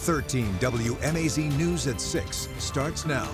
13 WMAZ News at 6 starts now.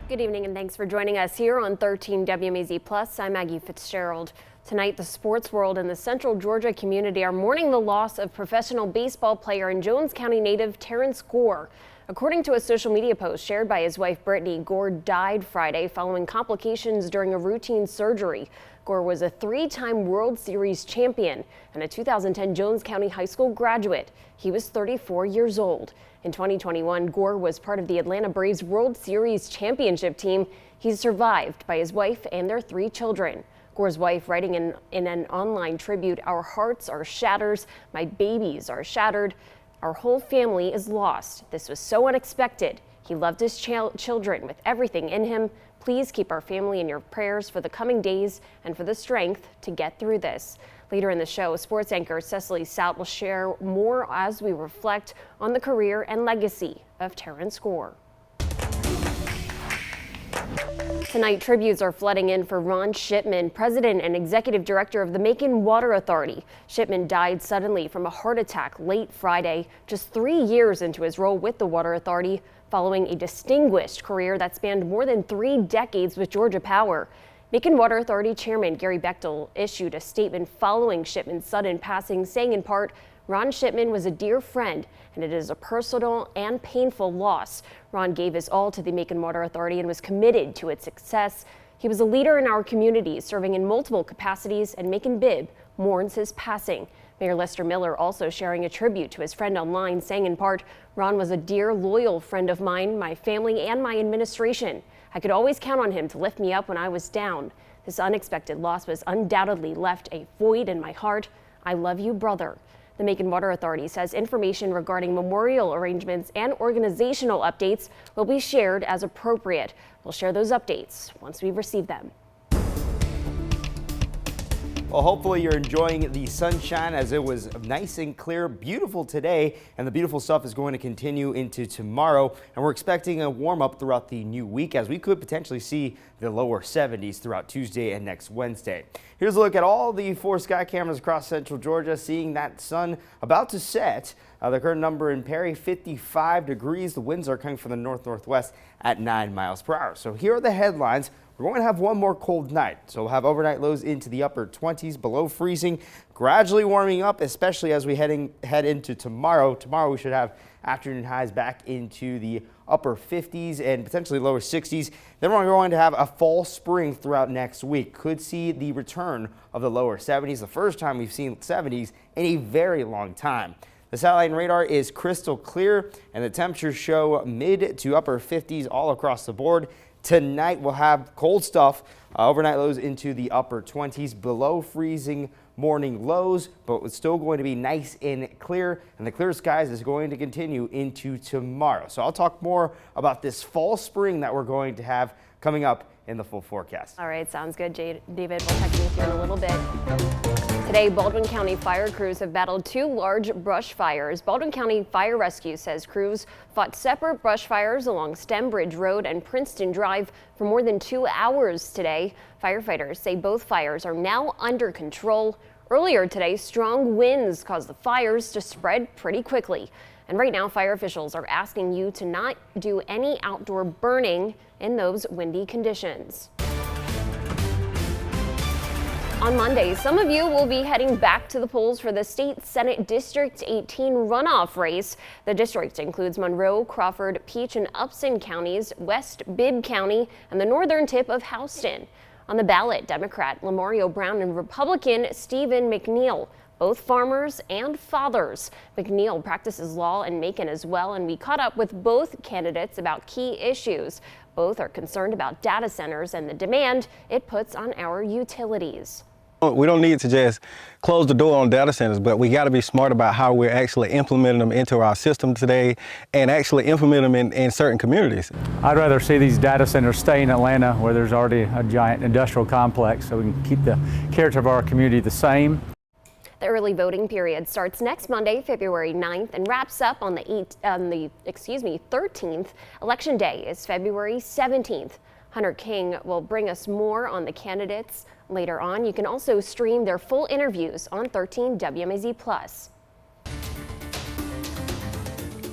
Good evening and thanks for joining us here on 13 WMAZ Plus. I'm Maggie Fitzgerald. Tonight, the sports world and the Central Georgia community are mourning the loss of professional baseball player and Jones County native Terren Gore. According to a social media post shared by his wife Brittany, Gore died Friday following complications during a routine surgery. Gore was a three-time World Series champion and a 2010 Jones County High School graduate. He was 34 years old. In 2021, Gore was part of the Atlanta Braves World Series championship team. He's survived by his wife and their three children. Gore's wife writing in an online tribute, "Our hearts are shattered. My babies are shattered. Our whole family is lost. This was so unexpected. He loved his children with everything in him. Please keep our family in your prayers for the coming days and for the strength to get through this." Later in the show, sports anchor Cecily Sout will share more as we reflect on the career and legacy of Terren Gore. Tonight, tributes are flooding in for Ron Shipman, president and executive director of the Macon Water Authority. Shipman died suddenly from a heart attack late Friday, just 3 years into his role with the Water Authority, following a distinguished career that spanned more than 3 decades with Georgia Power. Macon Water Authority Chairman Gary Bechtel issued a statement following Shipman's sudden passing, saying in part, "Ron Shipman was a dear friend, and it is a personal and painful loss. Ron gave his all to the Macon Water Authority and was committed to its success. He was a leader in our community, serving in multiple capacities, and Macon Bibb mourns his passing." Mayor Lester Miller also sharing a tribute to his friend online, saying in part, "Ron was a dear, loyal friend of mine, my family, and my administration. I could always count on him to lift me up when I was down. This unexpected loss has undoubtedly left a void in my heart. I love you, brother." The Macon Water Authority says information regarding memorial arrangements and organizational updates will be shared as appropriate. We'll share those updates once we receive them. Well, hopefully you're enjoying the sunshine as it was nice and clear, beautiful today, and the beautiful stuff is going to continue into tomorrow. And we're expecting a warm up throughout the new week as we could potentially see the lower 70s throughout Tuesday and next Wednesday. Here's a look at all the 4 sky cameras across central Georgia, seeing that sun about to set. The current number in Perry, 55 degrees. The winds are coming from the north-northwest at 9 miles per hour. So here are the headlines. We're going to have one more cold night, so we'll have overnight lows into the upper 20s, below freezing, gradually warming up, especially as we head into tomorrow. Tomorrow we should have afternoon highs back into the upper 50s and potentially lower 60s. Then we're going to have a fall spring throughout next week. Could see the return of the lower 70s, the first time we've seen 70s in a very long time. The satellite and radar is crystal clear, and the temperatures show mid to upper 50s all across the board. Tonight we'll have cold stuff, overnight lows into the upper 20s, below freezing morning lows, but it's still going to be nice and clear, and the clear skies is going to continue into tomorrow. So I'll talk more about this fall spring that we're going to have coming up in the full forecast. All right, sounds good, David. We'll check in with you in a little bit. Today, Baldwin County fire crews have battled 2 large brush fires. Baldwin County Fire Rescue says crews fought separate brush fires along Stem Bridge Road and Princeton Drive for more than 2 hours today. Firefighters say both fires are now under control. Earlier today, strong winds caused the fires to spread pretty quickly. And right now, fire officials are asking you to not do any outdoor burning in those windy conditions. On Monday, some of you will be heading back to the polls for the State Senate District 18 runoff race. The district includes Monroe, Crawford, Peach, and Upson counties, West Bibb County, and the northern tip of Houston. On the ballot, Democrat Lamario Brown and Republican Stephen McNeil, both farmers and fathers. McNeil practices law in Macon as well, and we caught up with both candidates about key issues. Both are concerned about data centers and the demand it puts on our utilities. We don't need to just close the door on data centers, but we got to be smart about how we're actually implementing them into our system today and actually implement them in certain communities. I'd rather see these data centers stay in Atlanta where there's already a giant industrial complex so we can keep the character of our community the same. The early voting period starts next Monday, February 9th, and wraps up on the 13th. Election Day is February 17th. Hunter King will bring us more on the candidates later on. You can also stream their full interviews on 13 WMAZ+.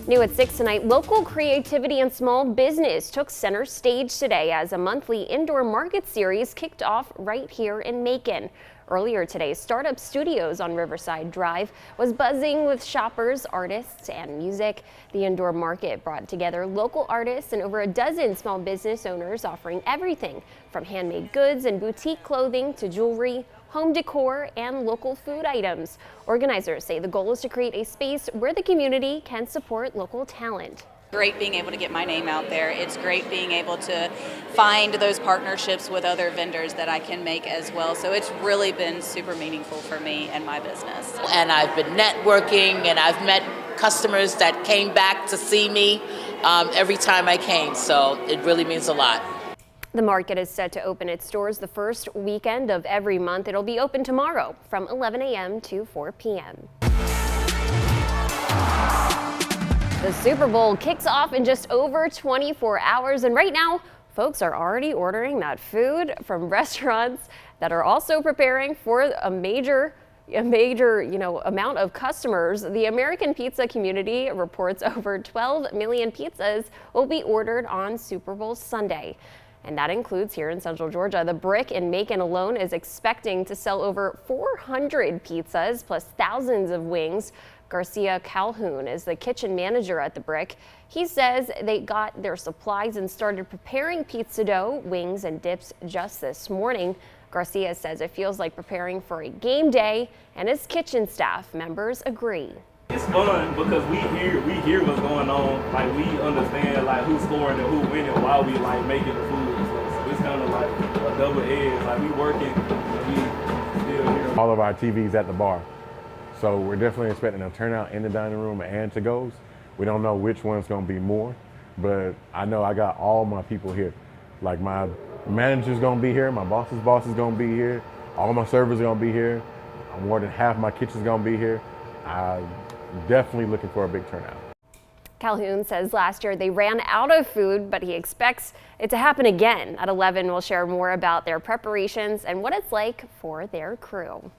New at 6 tonight, local creativity and small business took center stage today as a monthly indoor market series kicked off right here in Macon. Earlier today, Startup Studios on Riverside Drive was buzzing with shoppers, artists, and music. The indoor market brought together local artists and over a dozen small business owners offering everything from handmade goods and boutique clothing to jewelry, home decor, and local food items. Organizers say the goal is to create a space where the community can support local talent. Great being able to get my name out there. It's great being able to find those partnerships with other vendors that I can make as well. So it's really been super meaningful for me and my business. And I've been networking, and I've met customers that came back to see me every time I came. So it really means a lot. The market is set to open its doors the first weekend of every month. It'll be open tomorrow from 11 a.m. to 4 p.m. The Super Bowl kicks off in just over 24 hours, and right now, folks are already ordering that food from restaurants that are also preparing for a major amount of customers. The American pizza community reports over 12 million pizzas will be ordered on Super Bowl Sunday. And that includes here in Central Georgia. The Brick in Macon alone is expecting to sell over 400 pizzas plus thousands of wings. Garcia Calhoun is the kitchen manager at the Brick. He says they got their supplies and started preparing pizza dough, wings, and dips just this morning. Garcia says it feels like preparing for a game day, and his kitchen staff members agree. It's fun because we hear what's going on. Like, we understand like who's scoring and who winning while we like making the food and stuff. So it's kind of like a double edge. Like, we working and we still hear. All of our TVs at the bar. So we're definitely expecting a turnout in the dining room and to-goes. We don't know which one's gonna be more, but I know I got all my people here. Like, my manager's gonna be here, my boss's boss is gonna be here, all my servers are gonna be here, more than half my kitchen's gonna be here. I'm definitely looking for a big turnout. Calhoun says last year they ran out of food, but he expects it to happen again. At 11, we'll share more about their preparations and what it's like for their crew.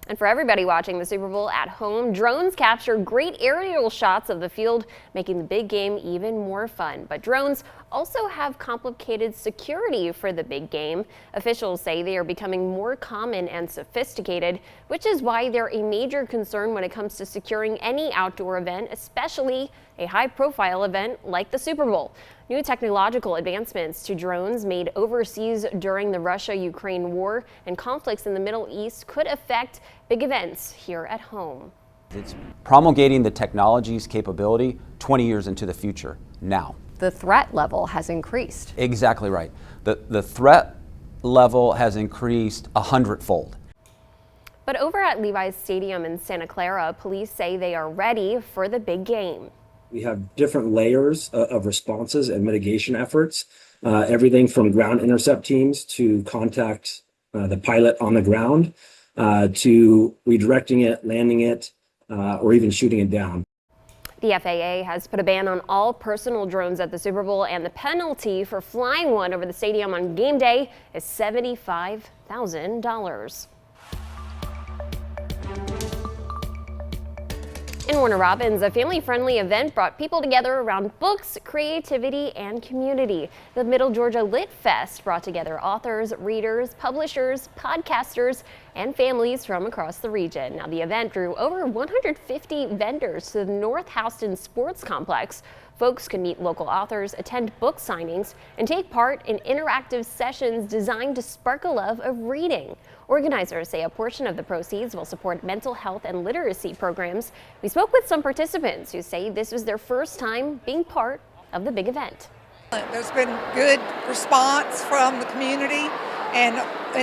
And for everybody watching the Super Bowl at home, drones capture great aerial shots of the field, making the big game even more fun. But drones also have complicated security for the big game. Officials say they are becoming more common and sophisticated, which is why they're a major concern when it comes to securing any outdoor event, especially a high-profile event like the Super Bowl. New technological advancements to drones made overseas during the Russia-Ukraine war and conflicts in the Middle East could affect big events here at home. It's promulgating the technology's capability 20 years into the future now. The threat level has increased. Exactly right. The threat level has increased 100-fold. But over at Levi's Stadium in Santa Clara, police say they are ready for the big game. We have different layers of responses and mitigation efforts, everything from ground intercept teams to contact the pilot on the ground, to redirecting it, landing it, or even shooting it down. The FAA has put a ban on all personal drones at the Super Bowl, and the penalty for flying one over the stadium on game day is $75,000. In Warner Robins, a family-friendly event brought people together around books, creativity, and community. The Middle Georgia Litfest brought together authors, readers, publishers, podcasters, and families from across the region. Now, the event drew over 150 vendors to the North Houston Sports Complex. Folks can meet local authors, attend book signings, and take part in interactive sessions designed to spark a love of reading. Organizers say a portion of the proceeds will support mental health and literacy programs. We spoke with some participants who say this was their first time being part of the big event. There's been good response from the community and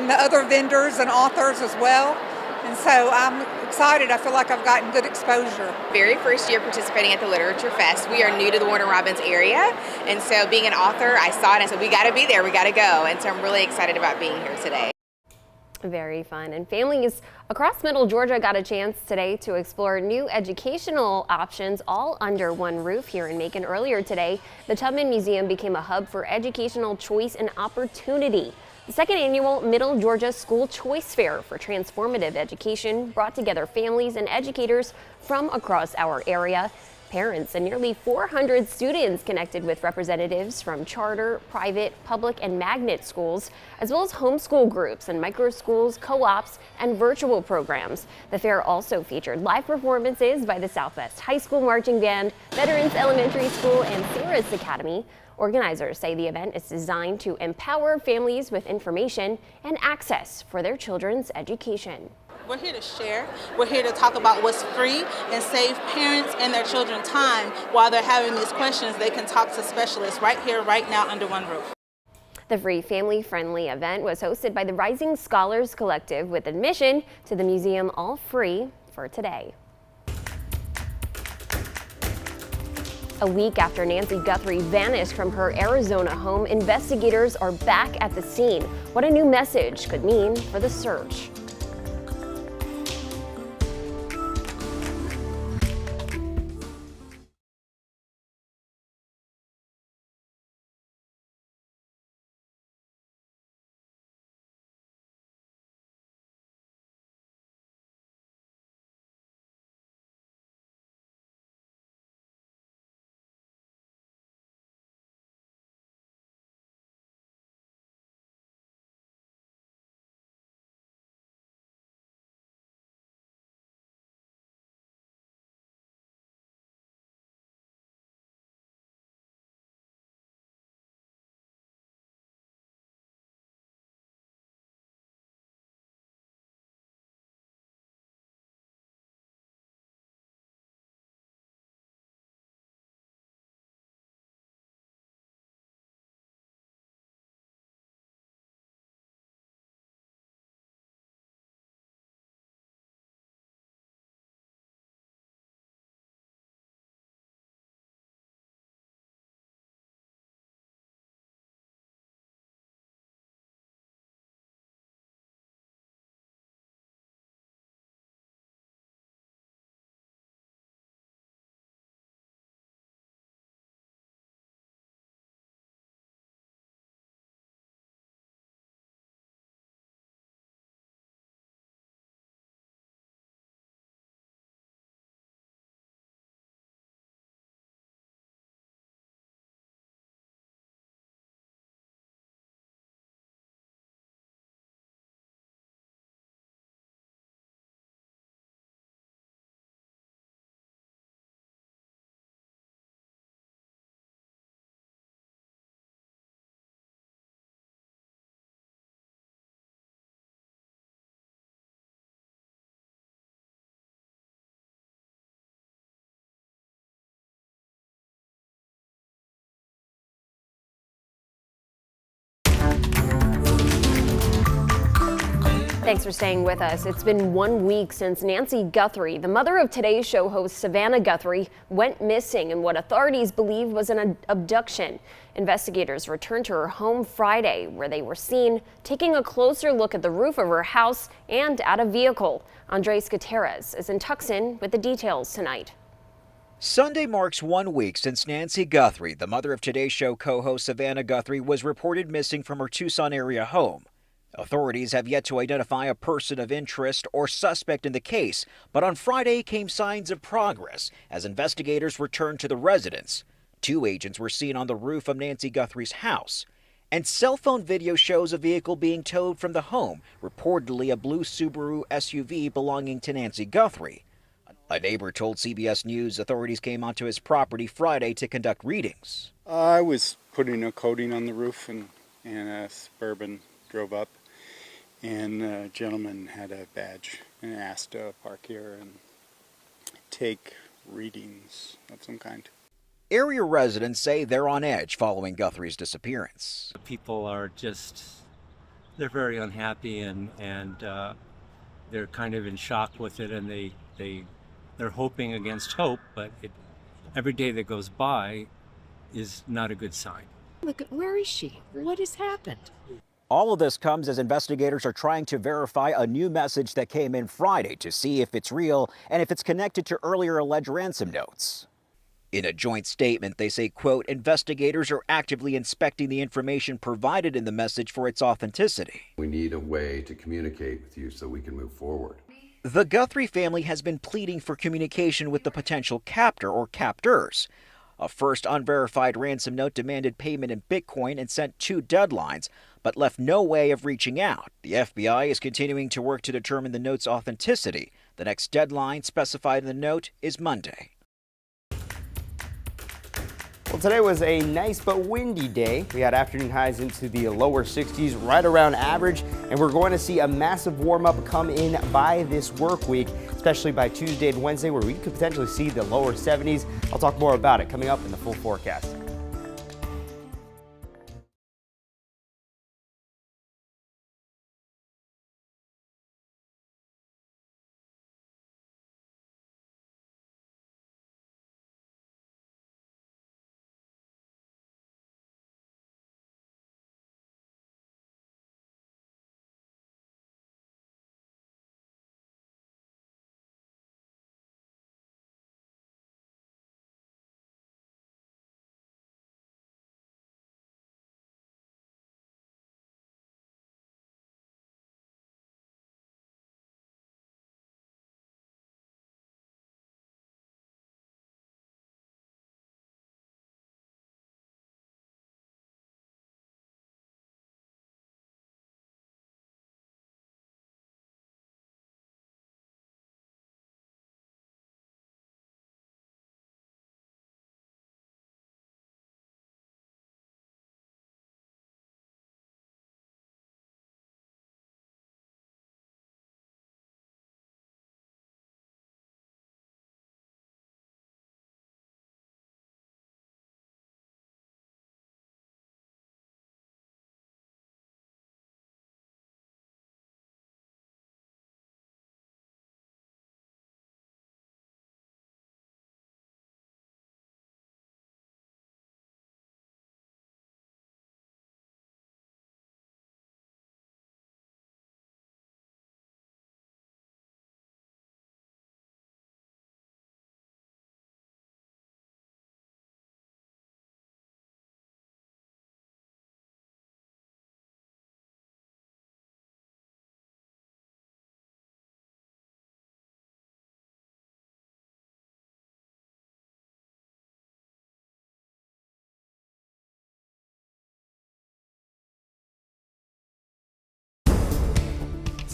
the other vendors and authors as well. And so I'm excited. I feel like I've gotten good exposure. Very first year participating at the Literature Fest. We are new to the Warner Robins area, and so being an author, I saw it and said, we got to be there, we got to go. And so I'm really excited about being here today. Very fun. And families across Middle Georgia got a chance today to explore new educational options all under one roof here in Macon. Earlier today, the Tubman Museum became a hub for educational choice and opportunity. The second annual Middle Georgia School Choice Fair for transformative education brought together families and educators from across our area. Parents and nearly 400 students connected with representatives from charter, private, public, and magnet schools, as well as homeschool groups and micro schools, co-ops, and virtual programs. The fair also featured live performances by the Southwest High School Marching Band, Veterans Elementary School, and Sarah's Academy. Organizers say the event is designed to empower families with information and access for their children's education. We're here to share. We're here to talk about what's free and save parents and their children time while they're having these questions. They can talk to specialists right here, right now, under one roof. The free family-friendly event was hosted by the Rising Scholars Collective with admission to the museum all free for today. A week after Nancy Guthrie vanished from her Arizona home, investigators are back at the scene. What a new message could mean for the search. Thanks for staying with us. It's been 1 week since Nancy Guthrie, the mother of Today's Show host Savannah Guthrie, went missing in what authorities believe was an abduction. Investigators returned to her home Friday, where they were seen taking a closer look at the roof of her house and at a vehicle. Andres Gutierrez is in Tucson with the details tonight. Sunday marks 1 week since Nancy Guthrie, the mother of Today's Show co-host Savannah Guthrie, was reported missing from her Tucson area home. Authorities have yet to identify a person of interest or suspect in the case, but on Friday came signs of progress as investigators returned to the residence. 2 agents were seen on the roof of Nancy Guthrie's house, and cell phone video shows a vehicle being towed from the home, reportedly a blue Subaru SUV belonging to Nancy Guthrie. A neighbor told CBS News authorities came onto his property Friday to conduct readings. I was putting a coating on the roof and a Suburban drove up, and a gentleman had a badge and asked to park here and take readings of some kind. Area residents say they're on edge following Guthrie's disappearance. People are they're very unhappy and they're kind of in shock with it, and they're hoping against hope, but every day that goes by is not a good sign. Look, where is she? What has happened? All of this comes as investigators are trying to verify a new message that came in Friday to see if it's real and if it's connected to earlier alleged ransom notes. In a joint statement, they say, quote, investigators are actively inspecting the information provided in the message for its authenticity. We need a way to communicate with you so we can move forward. The Guthrie family has been pleading for communication with the potential captor or captors. A first unverified ransom note demanded payment in Bitcoin and sent 2 deadlines, but left no way of reaching out. The FBI is continuing to work to determine the note's authenticity. The next deadline specified in the note is Monday. Well, today was a nice but windy day. We had afternoon highs into the lower 60s, right around average, and we're going to see a massive warm-up come in by this work week, especially by Tuesday and Wednesday, where we could potentially see the lower 70s. I'll talk more about it coming up in the full forecast.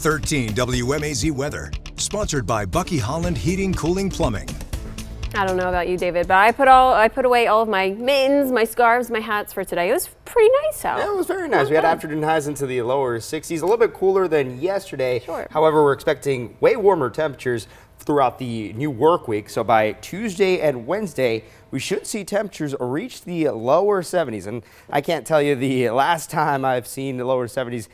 WMAZ weather, sponsored by Bucky Holland Heating, Cooling, Plumbing. I don't know about you, David, but I put away all of my mittens, my scarves, my hats for today. It was pretty nice out. Yeah, it was very nice. We had afternoon highs into the lower 60s, a little bit cooler than yesterday. Sure. However, we're expecting way warmer temperatures throughout the new work week. So by Tuesday and Wednesday, we should see temperatures reach the lower 70s. And I can't tell you the last time I've seen the lower 70s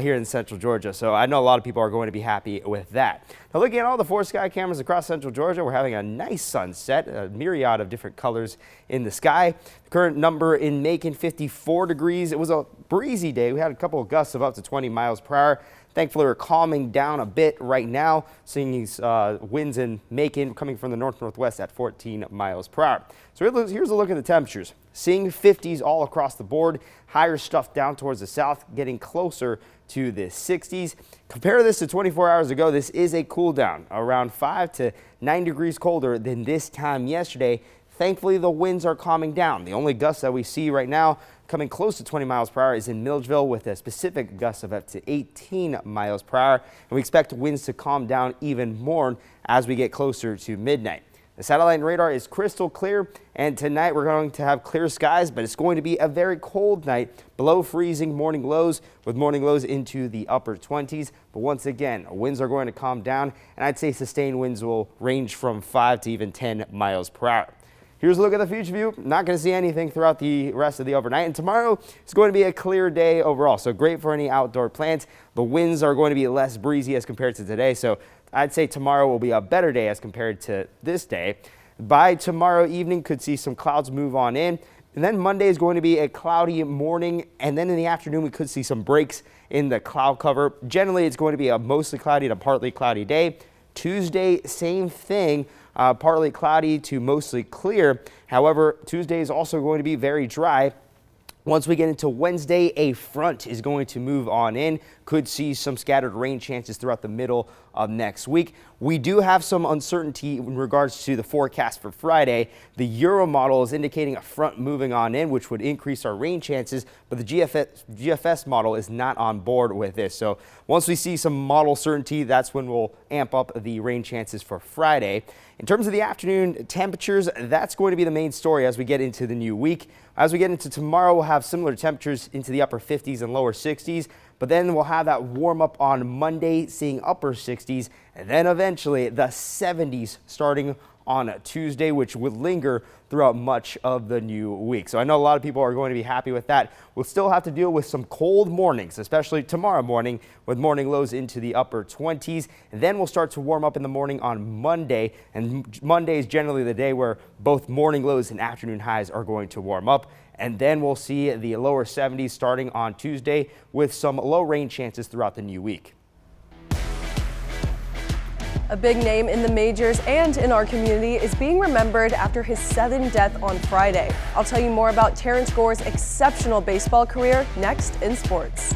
here in central Georgia. So I know a lot of people are going to be happy with that. Now, looking at all the 4 sky cameras across central Georgia, we're having a nice sunset, a myriad of different colors in the sky. The current number in Macon, 54 degrees. It was a breezy day. We had a couple of gusts of up to 20 miles per hour. Thankfully, we're calming down a bit right now, seeing these winds in Macon coming from the north-northwest at 14 miles per hour. So here's a look at the temperatures. Seeing 50s all across the board, higher stuff down towards the south, getting closer to the 60s. Compare this to 24 hours ago. This is a cool down, around 5 to 9 degrees colder than this time yesterday. Thankfully, the winds are calming down. The only gusts that we see right now coming close to 20 miles per hour is in Milledgeville, with a specific gust of up to 18 miles per hour. And we expect winds to calm down even more as we get closer to midnight. The satellite and radar is crystal clear, and tonight we're going to have clear skies, but it's going to be a very cold night, below freezing morning lows, with morning lows into the upper 20s. But once again, winds are going to calm down, and I'd say sustained winds will range from 5 to even 10 miles per hour. Here's a look at the future view. Not going to see anything throughout the rest of the overnight. And tomorrow is going to be a clear day overall, so great for any outdoor plants. The winds are going to be less breezy as compared to today, so I'd say tomorrow will be a better day as compared to this day. By tomorrow evening, could see some clouds move on in. And then Monday is going to be a cloudy morning, and then in the afternoon we could see some breaks in the cloud cover. Generally, it's going to be a mostly cloudy to partly cloudy day. Tuesday, same thing. Partly cloudy to mostly clear. However, Tuesday is also going to be very dry. Once we get into Wednesday, a front is going to move on in. Could see some scattered rain chances throughout the middle of next week. We do have some uncertainty in regards to the forecast for Friday. The Euro model is indicating a front moving on in, which would increase our rain chances, but the GFS model is not on board with this. So once we see some model certainty, that's when we'll amp up the rain chances for Friday. In terms of the afternoon temperatures, that's going to be the main story as we get into the new week. As we get into tomorrow, we'll have similar temperatures into the upper 50s and lower 60s, but then we'll have that warm up on Monday, seeing upper 60s, and then eventually the 70s starting on Tuesday, which would linger throughout much of the new week. So I know a lot of people are going to be happy with that. We'll still have to deal with some cold mornings, especially tomorrow morning, with morning lows into the upper 20s. And then we'll start to warm up in the morning on Monday. And Monday is generally the day where both morning lows and afternoon highs are going to warm up. And then we'll see the lower 70s starting on Tuesday with some low rain chances throughout the new week. A big name in the majors and in our community is being remembered after his sudden death on Friday. I'll tell you more about Terren Gore's exceptional baseball career next in sports.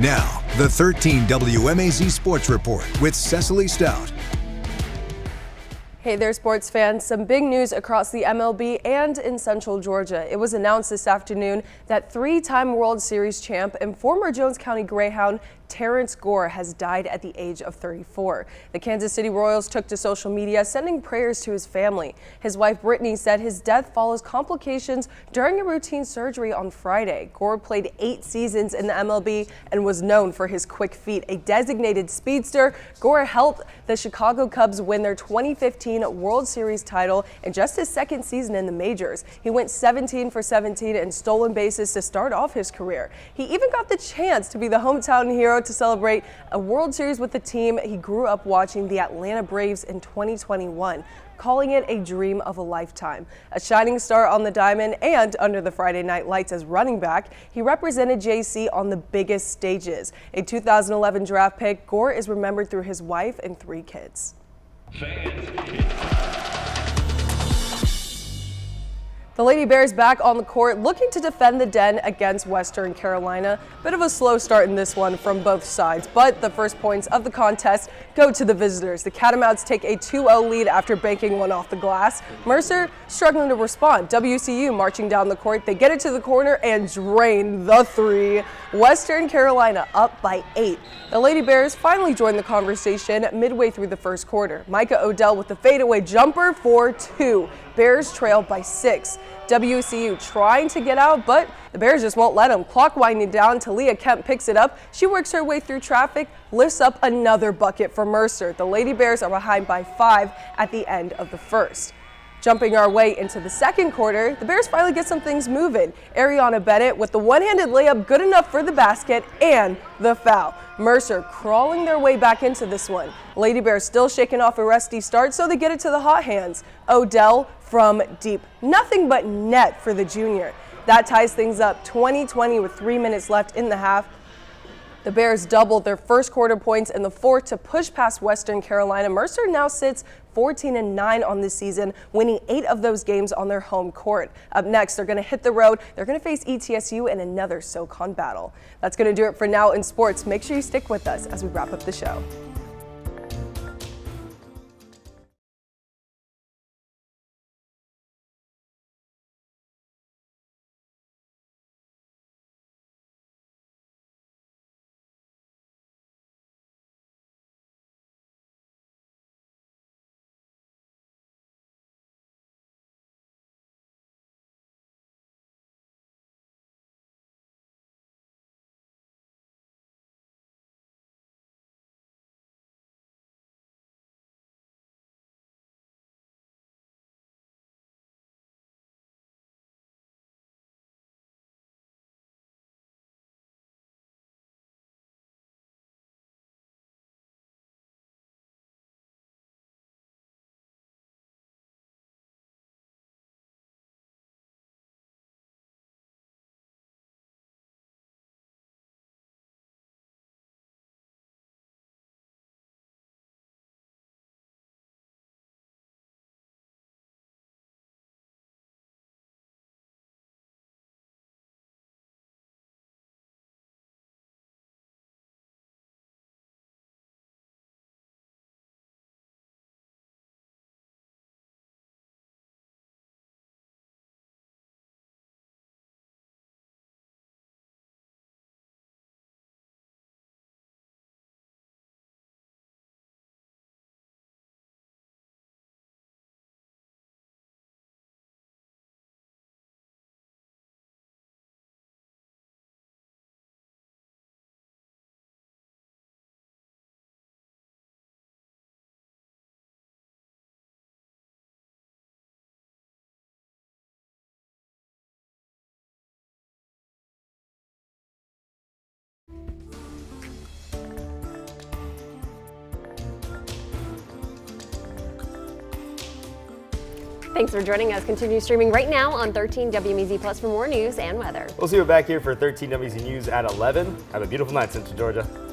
Now, the 13 WMAZ Sports Report with Cecily Stout. Hey there, sports fans. Some big news across the MLB and in Central Georgia. It was announced this afternoon that three-time World Series champ and former Jones County Greyhound Terren Gore has died at the age of 34. The Kansas City Royals took to social media sending prayers to his family. His wife Brittany said his death follows complications during a routine surgery on Friday. Gore played 8 seasons in the MLB and was known for his quick feet. A designated speedster, Gore helped the Chicago Cubs win their 2015 World Series title in just his second season in the majors. He went 17 for 17 in stolen bases to start off his career. He even got the chance to be the hometown hero to celebrate a World Series with the team he grew up watching, the Atlanta Braves, in 2021, calling it a dream of a lifetime. A shining star on the diamond and under the Friday night lights as running back, he represented JC on the biggest stages. A 2011 draft pick, Gore is remembered through his wife and 3 kids. The Lady Bears back on the court looking to defend the Den against Western Carolina. Bit of a slow start in this one from both sides, but the first points of the contest go to the visitors. The Catamounts take a 2-0 lead after banking one off the glass. Mercer struggling to respond. WCU marching down the court. They get it to the corner and drain the three. Western Carolina up by 8. The Lady Bears finally join the conversation midway through the first quarter. Micah Odell with the fadeaway jumper for 2. Bears trail by 6. WCU trying to get out, but the Bears just won't let them. Clock winding down, Talia Kemp picks it up. She works her way through traffic, lifts up another bucket for Mercer. The Lady Bears are behind by 5 at the end of the first. Jumping our way into the second quarter, the Bears finally get some things moving. Ariana Bennett with the one-handed layup good enough for the basket and the foul. Mercer crawling their way back into this one. Lady Bears still shaking off a rusty start, so they get it to the hot hands. Odell from deep. Nothing but net for the junior. That ties things up 20-20 with 3 minutes left in the half. The Bears doubled their first quarter points in the fourth to push past Western Carolina. Mercer now sits 14-9 on this season, winning 8 of those games on their home court. Up next, they're going to hit the road. They're going to face ETSU in another SoCon battle. That's going to do it for now in sports. Make sure you stick with us as we wrap up the show. Thanks for joining us. Continue streaming right now on 13 WMEZ Plus for more news and weather. We'll see you back here for 13 WMEZ News at 11. Have a beautiful night, Central Georgia.